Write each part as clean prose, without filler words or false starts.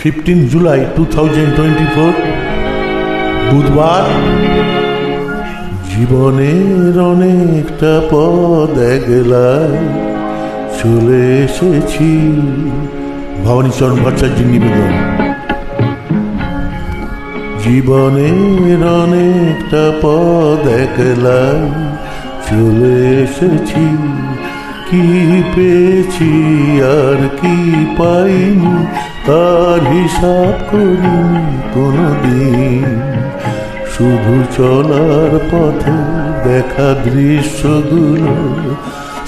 15 জুলাই 2024 বুধবার। জীবনের অনেকটা পথ একলায় চলে এসেছি। ভবানীচরণ ভট্টাচার্যের নিবেদন। জীবনের অনেকটা পথ একলায় চলে এসেছি। কি পেয়েছি আর কি পাইনি তার হিসাব করিনি কোনোদিন। শুধু চলার পথে দেখা দৃশ্যগুলো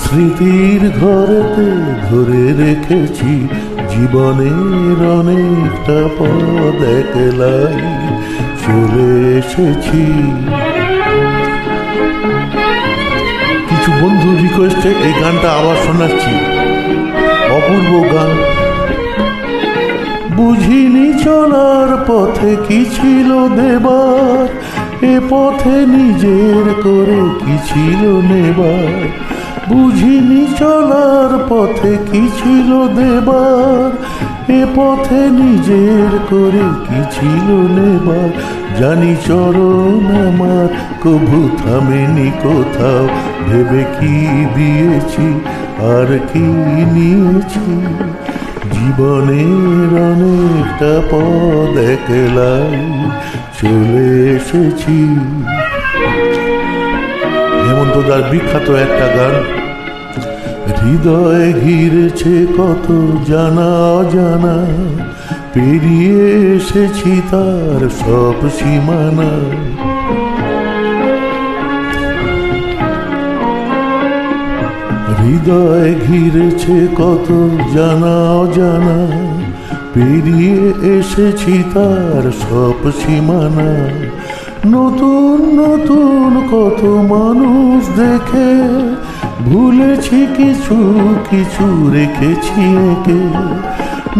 স্মৃতির ঘরেতে ধরে রেখেছি। জীবনের অনেকটা পথ একলাই চলে এসেছি। কিছু বন্ধু রিকোয়েস্টে এই গানটা আবার শোনাচ্ছি। অপূর্ব গান। বুঝিনি চলার পথে কি ছিল দেবার, এ পথে নিজের করে কি ছিল নেবার। বুঝিনি চলার পথে কি ছিল দেবার, এ পথে নিজের করে কি ছিল নেবার। জানি চরণ আমার কভু থামেনি কোথাও, ভেবে কি দিয়েছি আর কি নিয়েছি। জীবনের অনেকটা পথ একলাই চলে এসেছি। হেমন্তদার বিখ্যাত একটা গান। হৃদয় ঘিরেছে কত জানা অজানা, পেরিয়ে এসেছি তার সব সীমানা। হৃদয় ঘিরেছে কত জানা অজানা, পেরিয়ে এসেছি তার সব সীমানা। নতুন নতুন কত মানুষ দেখে ভুলেছি কিছু কিছু রেখেছি একে।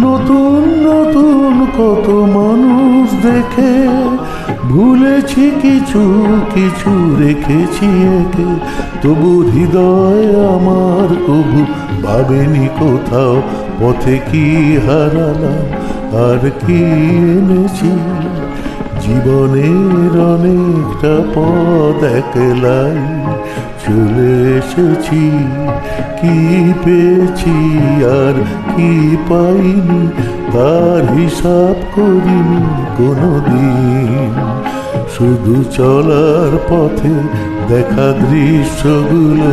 নতুন নতুন কত মানুষ দেখে ভুলেছি কিছু কিছু রেখেছি একে। তবু হৃদয় আমার কবু ভাবেনি কোথাও, পথে কি হারালাম আর কি এনেছি। জীবনের অনেকটা পথ একলাই চলে এসেছি। কি পেয়েছি আর কি পাইনি তার হিসাব করিনি কোনোদিন। শুধু চলার পথে দেখা দৃশ্যগুলো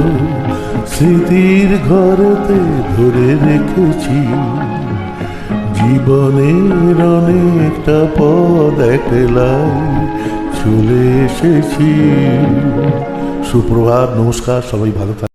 স্মৃতির ঘরেতে ধরে রেখেছি। জীবনের অনেকটা পথ একলাই চলে এসেছি। সুপ্রভাত, নমস্কার, সবাই ভালো থাকবেন।